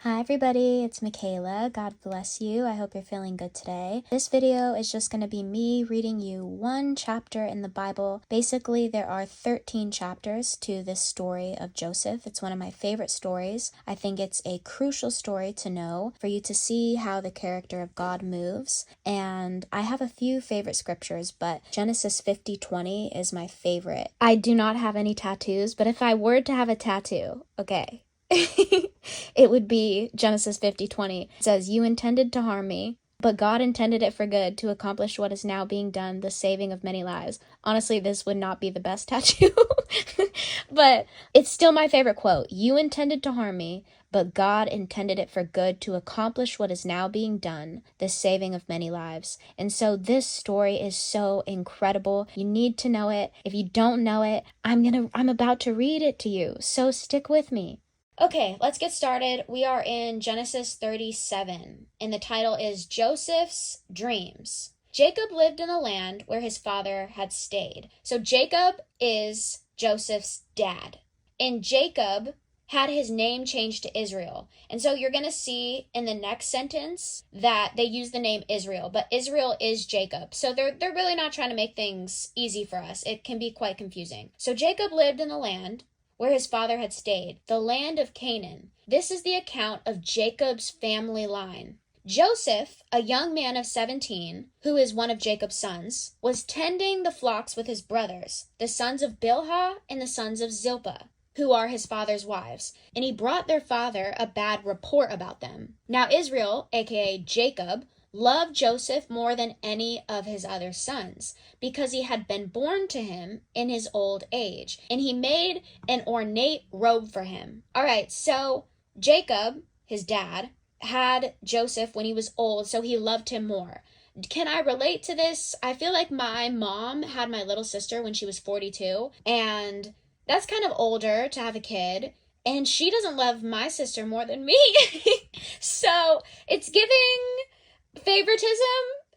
Hi everybody, it's Michaela. God bless you. I hope you're feeling good today. This video is just going to be me reading you one chapter in the Bible. Basically, there are 13 chapters to this story of Joseph. It's one of my favorite stories. I think it's a crucial story to know for you to see how the character of God moves. And I have a few favorite scriptures, but Genesis 50:20 is my favorite. I do not have any tattoos, but if I were to have a tattoo, okay. It would be Genesis 50:20. It says, "You intended to harm me, but God intended it for good to accomplish what is now being done, the saving of many lives." Honestly, this would not be the best tattoo, but it's still my favorite quote. "You intended to harm me, but God intended it for good to accomplish what is now being done, the saving of many lives." And so this story is so incredible. You need to know it. If you don't know it, I'm about to read it to you. So stick with me. Okay, let's get started. We are in Genesis 37, and the title is Joseph's Dreams. Jacob lived in the land where his father had stayed. So Jacob is Joseph's dad, and Jacob had his name changed to Israel. And so you're going to see in the next sentence that they use the name Israel, but Israel is Jacob. So they're really not trying to make things easy for us. It can be quite confusing. So Jacob lived in the land where his father had stayed, the land of Canaan. This is the account of Jacob's family line. Joseph, a young man of 17, who is one of Jacob's sons, was tending the flocks with his brothers, the sons of Bilhah and the sons of Zilpah, who are his father's wives, and he brought their father a bad report about them. Now Israel, aka Jacob, loved Joseph more than any of his other sons, because he had been born to him in his old age, and he made an ornate robe for him. All right, so Jacob, his dad, had Joseph when he was old, so he loved him more. Can I relate to this? I feel like my mom had my little sister when she was 42, and that's kind of older to have a kid, and she doesn't love my sister more than me. So it's giving favoritism.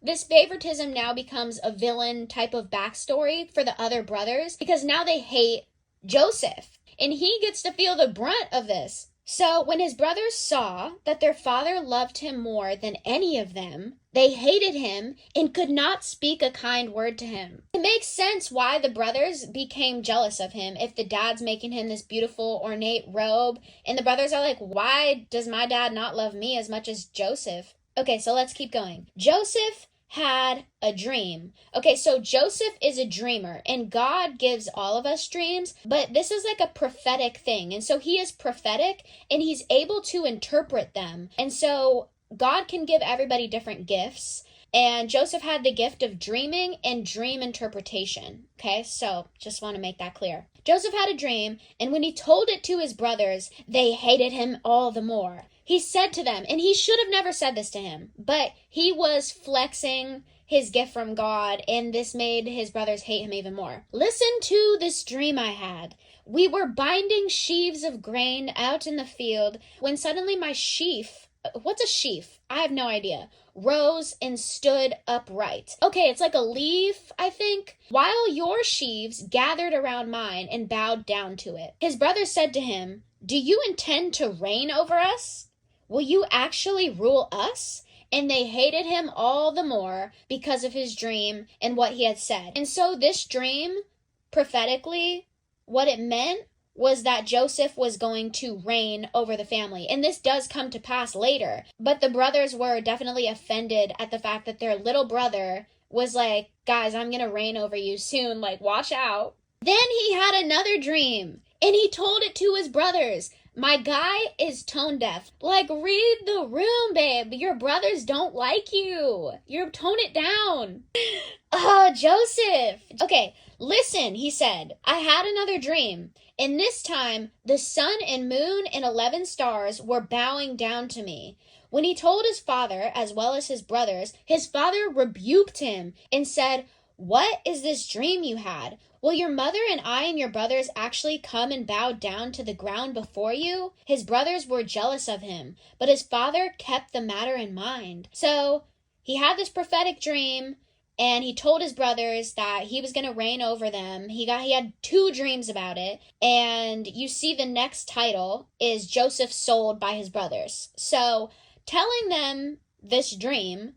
This favoritism now becomes a villain type of backstory for the other brothers because now they hate Joseph, and he gets to feel the brunt of this. So when his brothers saw that their father loved him more than any of them, they hated him and could not speak a kind word to him. It makes sense why the brothers became jealous of him if the dad's making him this beautiful ornate robe, and the brothers are like, why does my dad not love me as much as Joseph? Okay, so let's keep going. Joseph had a dream. Okay, so Joseph is a dreamer, and God gives all of us dreams, but this is like a prophetic thing. And so he is prophetic, and he's able to interpret them. And so God can give everybody different gifts. And Joseph had the gift of dreaming and dream interpretation. Okay, so just want to make that clear. Joseph had a dream, and when he told it to his brothers, they hated him all the more. He said to them, and he should have never said this to him, but he was flexing his gift from God, and this made his brothers hate him even more. "Listen to this dream I had. We were binding sheaves of grain out in the field when suddenly my sheaf," what's a sheaf? I have no idea, "rose and stood upright." Okay, it's like a leaf, I think. "While your sheaves gathered around mine and bowed down to it." His brothers said to him, "Do you intend to reign over us? Will you actually rule us?" And they hated him all the more because of his dream and what he had said. And so this dream, prophetically, what it meant was that Joseph was going to reign over the family. And this does come to pass later. But the brothers were definitely offended at the fact that their little brother was like, "Guys, I'm going to reign over you soon. Like, watch out." Then he had another dream, and he told it to his brothers. My guy is tone deaf. Like, read the room, babe. Your brothers don't like you. You tone it down. Joseph. Okay, listen, he said. "I had another dream, and this time the sun and moon and 11 stars were bowing down to me." When he told his father, as well as his brothers, his father rebuked him and said, "What is this dream you had? Will your mother and I and your brothers actually come and bow down to the ground before you?" His brothers were jealous of him, but his father kept the matter in mind. So he had this prophetic dream, and he told his brothers that he was going to reign over them. He had 2 dreams about it, and you see the next title is Joseph sold by his brothers. So telling them this dream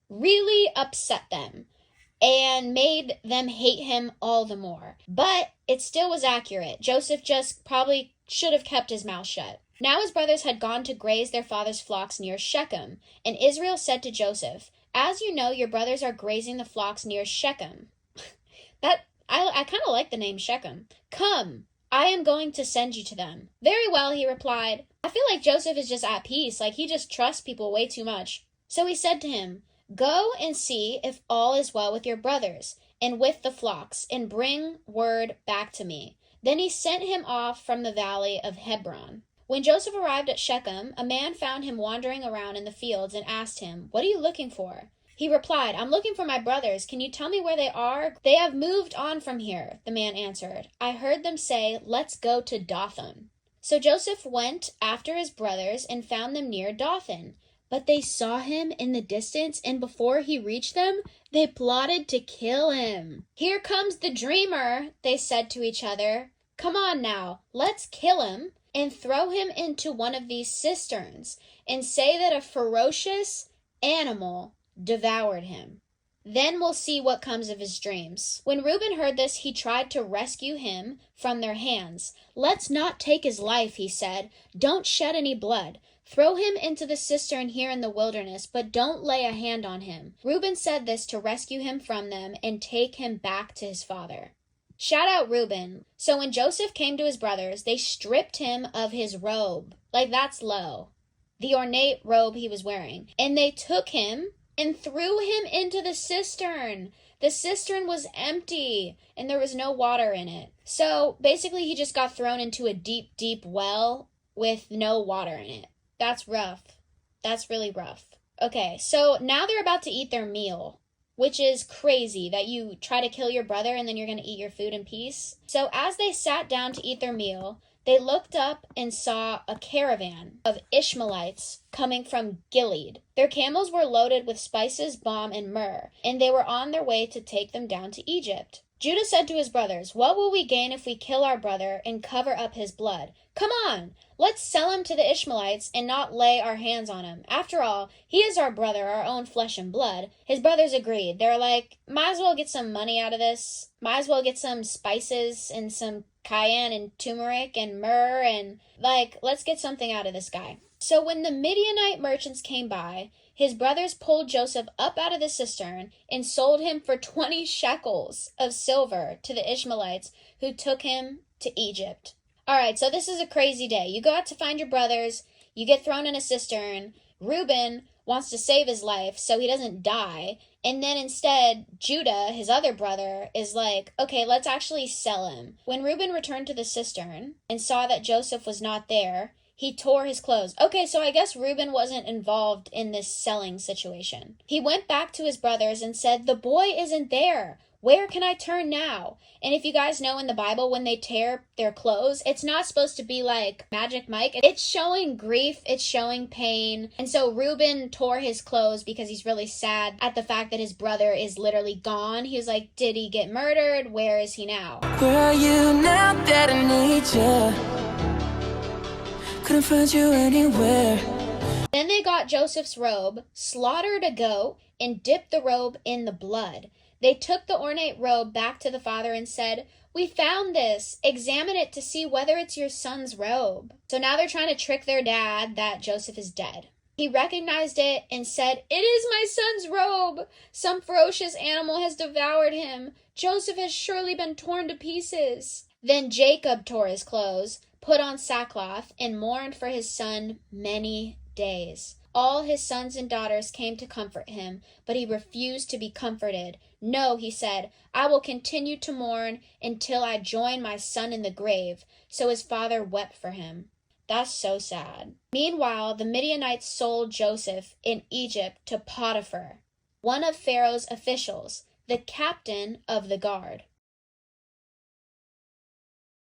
really upset them and made them hate him all the more. But it still was accurate. Joseph just probably should have kept his mouth shut. Now his brothers had gone to graze their father's flocks near Shechem, and Israel said to Joseph, "As you know, your brothers are grazing the flocks near Shechem." I kind of like the name Shechem. "Come, I am going to send you to them." "Very well," he replied. I feel like Joseph is just at peace, like he just trusts people way too much. So he said to him, "Go and see if all is well with your brothers and with the flocks, and bring word back to me." Then he sent him off from the valley of Hebron. When Joseph arrived at Shechem, a man found him wandering around in the fields and asked him, "What are you looking for?" He replied, "I'm looking for my brothers. Can you tell me where they are?" "They have moved on from here," the man answered. "I heard them say, 'Let's go to Dothan.'" So Joseph went after his brothers and found them near Dothan. But they saw him in the distance, and before he reached them, they plotted to kill him. "Here comes the dreamer," they said to each other. "Come on now, let's kill him and throw him into one of these cisterns and say that a ferocious animal devoured him. Then we'll see what comes of his dreams." When Reuben heard this, he tried to rescue him from their hands. "Let's not take his life," he said. "Don't shed any blood. Throw him into the cistern here in the wilderness, but don't lay a hand on him." Reuben said this to rescue him from them and take him back to his father. Shout out Reuben. So when Joseph came to his brothers, they stripped him of his robe. Like, that's low. The ornate robe he was wearing. And they took him and threw him into the cistern. The cistern was empty and there was no water in it. So basically he just got thrown into a deep, deep well with no water in it. That's rough. That's really rough. Okay, so now they're about to eat their meal, which is crazy that you try to kill your brother and then you're going to eat your food in peace. So as they sat down to eat their meal, they looked up and saw a caravan of Ishmaelites coming from Gilead. Their camels were loaded with spices, balm, and myrrh, and they were on their way to take them down to Egypt. Judah said to his brothers, "What will we gain if we kill our brother and cover up his blood? Come on, let's sell him to the Ishmaelites and not lay our hands on him. After all, he is our brother, our own flesh and blood." His brothers agreed. They're like, might as well get some money out of this. Might as well get some spices and some cayenne and turmeric and myrrh and, let's get something out of this guy. So when the Midianite merchants came by, his brothers pulled Joseph up out of the cistern and sold him for 20 shekels of silver to the Ishmaelites, who took him to Egypt. All right, so this is a crazy day. You go out to find your brothers, you get thrown in a cistern. Reuben wants to save his life so he doesn't die. And then instead, Judah, his other brother, is like, okay, let's actually sell him. When Reuben returned to the cistern and saw that Joseph was not there, he tore his clothes. Okay, so I guess Reuben wasn't involved in this selling situation. He went back to his brothers and said, "The boy isn't there. Where can I turn now?" And if you guys know in the Bible, when they tear their clothes, it's not supposed to be like Magic Mike. It's showing grief, it's showing pain. And so Reuben tore his clothes because he's really sad at the fact that his brother is literally gone. He was like, did he get murdered? Where is he now? Where are you now that I need you? Couldn't find you anywhere. Then they got Joseph's robe, slaughtered a goat, and dipped the robe in the blood. They took the ornate robe back to the father and said, "We found this. Examine it to see whether it's your son's robe." So now they're trying to trick their dad that Joseph is dead. He recognized it and said, "It is my son's robe. Some ferocious animal has devoured him. Joseph has surely been torn to pieces." Then Jacob tore his clothes, put on sackcloth, and mourned for his son many days. All his sons and daughters came to comfort him, but he refused to be comforted. "No," he said, "I will continue to mourn until I join my son in the grave." So his father wept for him. That's so sad. Meanwhile, the Midianites sold Joseph in Egypt to Potiphar, one of Pharaoh's officials, the captain of the guard.